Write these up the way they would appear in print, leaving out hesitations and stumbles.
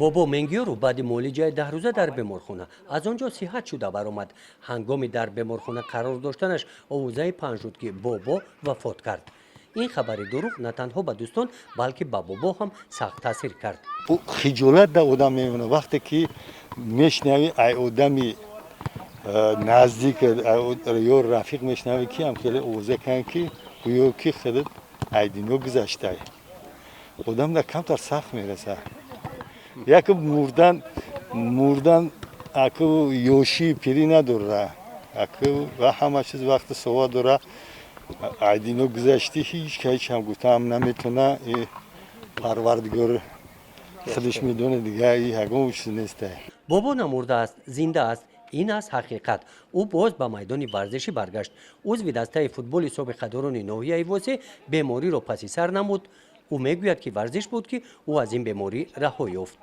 بابا منگیورو بعد معالجه 10 روزه در بیمارخانه از آنجا صحت شده برآمد. هنگامی در بیمارخانه قرار داشتنش آوازه پنج شد که بابا وفات کرد. این خبر دروغ نه تنها به دوستان بلکه به بابا هم سخت تاثیر کرد. خجالت در آدم میمونه وقتی که میشنوی ای آدمی نزدیک یا رفیق میشنوی که هم خیلی اوضاع کن که گویا که خیلی ایدینو گذشته آدم در کمتر سخت میرسه. یک مردن اکو یوشی پیری نداره اکو و همه چیز وقت سوا داره. ایدینو گذشته هیچ هم گفتم نمیتونه پروردگار خودش میدونه دیگه این هگون چیز نیسته. بابا نمرده است، زنده است. این است حقیقت. او باز به میدان ورزشی برگشت. عضو دسته فوتبال سابق دوران ناحیه واسه بیماری را پس سر نمود. او میگوید که ورزش بود که او از این بیماری رها یافت.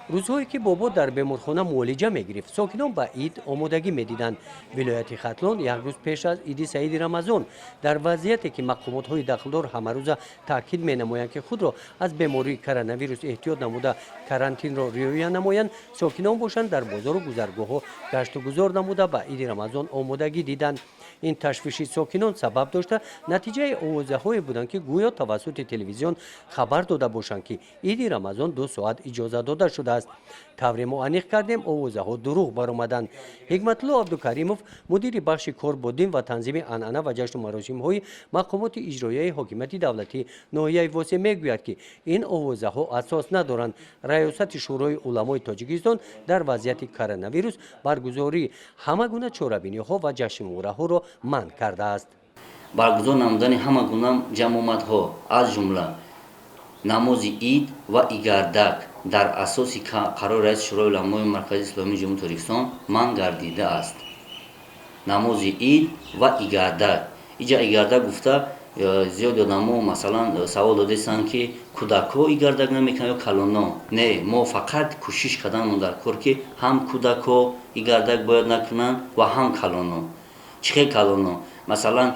روزهایی که بابا در بیمارخانه معالجه میگرفت ساکنان به عید آمادگی میدیدند. ولایت ختلان یک روز پیش از عید سعید رمضان در وضعیتی که مقامات های داخلدار همه روز تاکید می نمایند که خود را از بیماری کرونا ویروس احتیاط نموده کرانتین را رعایت نمایند، ساکنان باشند در بازار و گذرگاه ها گشت و گذار نموده به عید رمضان آمادگی دیدند. این تشویش ساکنان سبب داشته نتیجه آوازه های بودند که گویا توسط تلویزیون خبر داده باشند که عید رمضان 2 ساعت اجازه داده شده است. طوری ما انیق کردیم آوازه ها دروغ برآمدند. حکمت الله عبدالکریموف مدیر بخش کار با دین و تنظیم عنعنه و جشن و مراسم های مقامات اجرایی حکومت دولتی ناحیه واسه میگوید که این آوازه ها اساس ندارند. ریاست شورای علمای تاجیکستان در وضعیت کرونا ویروس برگزاری همه گونه چاره‌بینی ها و جشن و ها را منع کرده است. برگزار نمودن همه گونه جمعیت ها از جمله نماز عید و ایگردک در اساس قرار رئیس شورای علمای مرکز اسلامی جمهوری تاجیکستان منع گردیده است. نماز عید و ایگردک اینجا ایگردک گفته زیاد آدم‌ها مثلا سوال دادن که کودک‌ها ایگردک نمیکنن یا کلانا. نه، ما فقط کوشش کردن در کار که هم کودک‌ها ایگردک باید نکنن و هم کلانا. چه کلانا؟ مثلا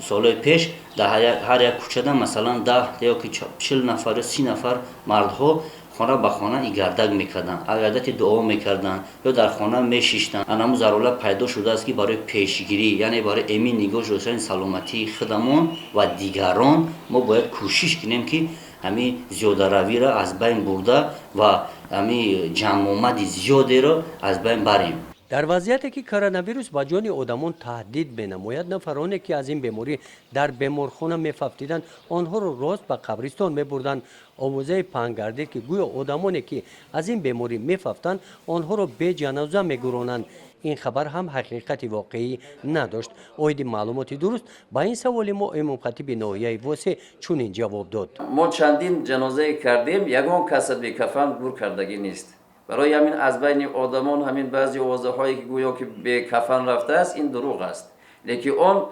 سال پیش در هر یک کوچه مثلا 10 یا 40 نفر 30 نفر مردها خانه به خانه ایگردک میکردن، عادت دعا میکردن یا در خانه میشیشتن. انمو ضرورت پیدا شده است که برای پیشگیری یعنی برای امین نگاه داشتن سلامتی خودمان و دیگران ما باید کوشش کنیم که همین زیاده روی را از بین برده و همین جمع آمد زیاده را از بین بریم. در وضعیتی که کرونا ویروس به جان آدمان تهدید بنماید، نفرانی که از این بیماری در بیمارخانه می‌افتیدند آنها را راست به قبرستان می‌بردند. آوازه پنگ گردید که گویا آدمانی که از این بیماری می‌افتند آنها را به جنازه می‌گرانند. این خبر هم حقیقت واقعی نداشت. اوید معلوماتی درست با این سوال ما امام خطیب ناحیه واسه چنین جواب داد. ما چندین جنازه کردیم، یگان کس به کفن گور کردگی نیست. برای همین از بین آدمان همین بعضی آوازه هایی که گویا که به کفن رفته است این دروغ است. لیکن اون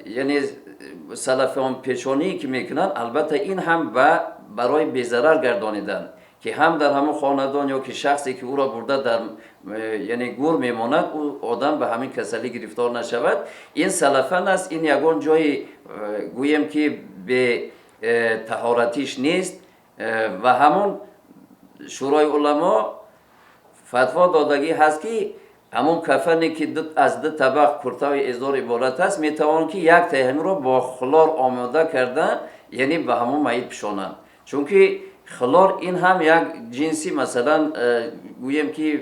یعنی سلفان پیشانی که میکنن البته این هم برای بی‌ضرر گردانیدن که هم در همون خاندان یا که شخصی که او را برده در یعنی گور میماند او آدم به همین کسلی گرفتار نشود. این سلفان است. این یگان جای گویم که به طهارتیش نیست و همون شورای علما فتوا دادگی هست که همون کفنی که از 2 طبق کرتای ازار عبارت است میتوان که 1 تهم را با خلار آماده کردن یعنی به همون میت پشانند. چون که خلار این هم یک جنسی مثلا گویم که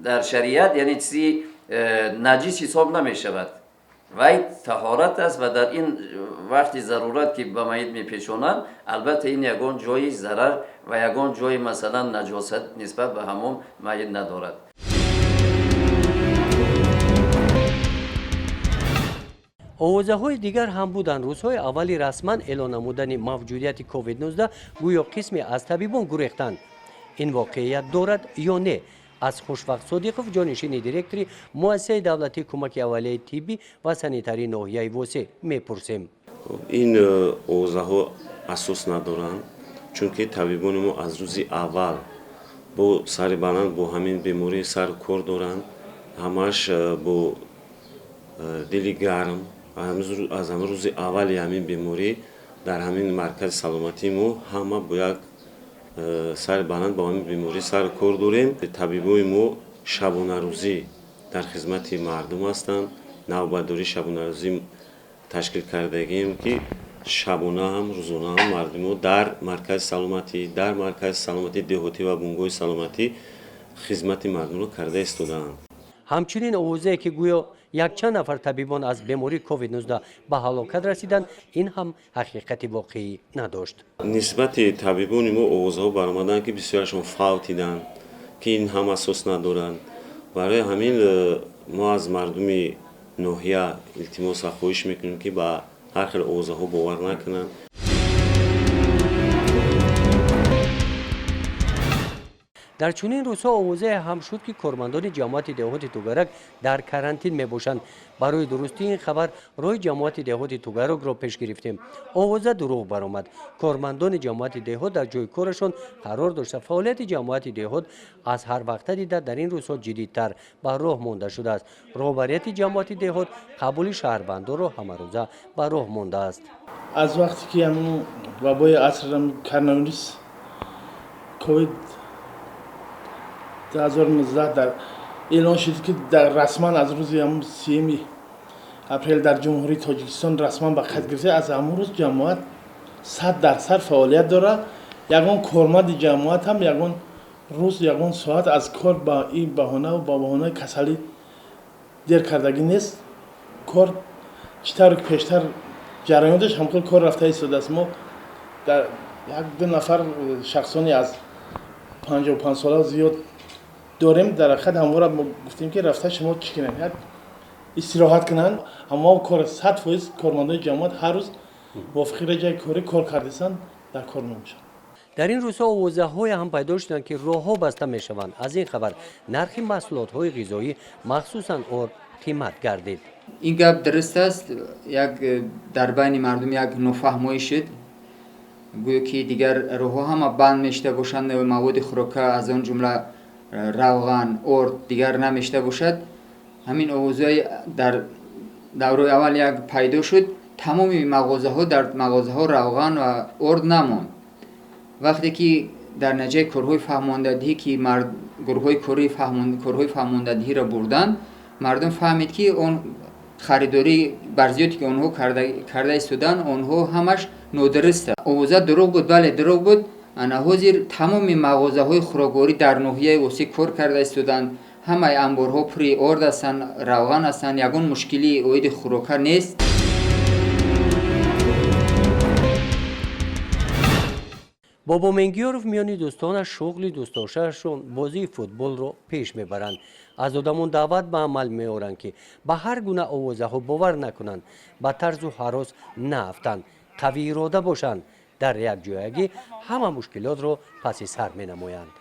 در شریعت یعنی چیزی نجس حساب نمی شود و طهارت است و در این وقتی ضرورت که به میت میپیچونند البته این یگان جای ضرر و یگان جای مثلا نجاست نسبت به همون میت ندارد. آوازه های دیگر هم بودند. روزهای اولی رسما اعلان نمودن موجودیت کووید 19 گویا قسمی از طبیبان گریختند. این واقعیت دارد یا نه؟ از خوشوقت صادقوف جانشین دیرکتوری مؤسسه دولتی کمک اولیه طبی و سانیتری ناحیه واسه میپرسیم. این آوازه ها اساس ندارند چون که طبیبان ما از روز اول با سر بلند با همین بیماری سر کار دارند. همش با دل گرم аз ҳамин рӯзи аввали ҳамин беморӣ дар ҳамин маркази саломатии мо ҳама бояд сари баланд ба ҳамин беморӣ сар кор дорем. Табибои мо шабонарӯзӣ дар хизмати мардум ҳастанд. навбатдории шабонарӯзӣ ташкил кардагием ки шабона ҳам рӯзона ҳам мардумо дар маркази саломатии деҳотӣ ва бунгоҳи саломатӣ хизмати мардумро карда истодаанд. ҳамчунин овозае ки гӯё якчанд нафар табибон аз бемории COVID-19 ба ҳалокат расиданд, ин ҳам ҳақиқати воқеӣ надошт. нисбати табибони мо овозаҳо баромаданд ки бисёрашон фавтиданд, ки ин ҳам асос надоранд. барои ҳамин мо аз мардуми ноҳия илтимос ва хоҳиш мекунем ки ба ҳар хел овозаҳо бовар накунанд. дар чунин рӯзҳо овозае ҳам шуд ки кормандони ҷамоати деҳоти тугарак дар карантин мебошанд. барои дурустии ин хабар роҳи ҷамоати деҳоти тугаракро пеш гирифтем. овоза дурӯғ баромад. кормандони ҷамоати деҳот дар ҷойи корашон қарор дошта фаъолияти ҷамоати деҳот аз ҳарвақта дида дар ин рӯзҳо ҷиддитар ба роҳ монда шудааст. роҳбарияти ҷамоати деҳот қабули шаҳрвандонро ҳамарӯза ба роҳ мондааст. аз вақте ки вабои аср коронавирус ковид 2019 дар эълон шуд ки расман аз рӯзи 3 апрел дар ҷумҳурии тоҷикистон расман ба қайд гирифта, аз ҳамон рӯз ҷамоат 100% фаъолият дорад. ягон корманди ҷамоат ҳам ягон рӯз ягон соат аз кор ба ин баҳонаву ба баҳонаи касалӣ дер кардагӣ нест. кор чӣ тавре ки пештар ҷараён дошт ҳамон кор рафта истодааст. мо дар як-ду нафар шахсони аз 55 сола зиёд дорем. дар ҳақиқат ҳамвора мо гуфтем ки рафта шумо чӣ кунед, як истироҳат кунанд. ҳамон кор 100% кормандони ҷамоат ҳар рӯз мувофиқи реҷаи корӣ кор кардисанд, дар кор мебошанд. дар ин рӯзҳо овозаҳое ҳам пайдо шуданд ки роҳҳо баста мешаванд. аз ин хабар нархи маҳсулотҳои ғизоӣ махсусан орд қимат гардид. ин гап дуруст аст. як дар байни мардум як нофаҳмоӣ шуд, гӯё ки дигар роҳҳо ҳама банд мешуда бошанд, маводи хӯрока аз он ҷумла равған, орд дигар намешуда бошад. ҳамин овозҳои дар давраи аввал як пайдо шуд. тамоми мағозаҳо дар мағозаҳо равған ва орд намонд. вақте ки дар натиҷаи корҳои фаҳмондадиҳӣ ки гурӯҳҳои корҳои фаҳмондадиҳиро бурданд, мардум фаҳмид ки он харидорӣ барзиёте ки онҳо карда истоданд, онҳо ҳамаш нодуруст аст. овоза дурӯғ буд, бале дурӯғ буд. ана ҳозир тамоми мағозаҳои хӯрокворӣ дар ноҳияи восӣ кор карда истоданд. ҳамаи амборҳо пури орд ҳастанд, равған ҳастанд. ягон мушкили оиди хӯрока нест. бобо менгиёров миёни дӯстонаш шуғли дӯстдоштаашон бозии футболро пеш мебаранд. аз одамон даъват ба амал меоранд ки ба ҳар гуна овозаҳо бовар накунанд, ба тарзу ҳарос наафтанд, қавӣ ирода бошанд. дар якҷоягӣ ҳама мушкилотро паси сар менамоянд.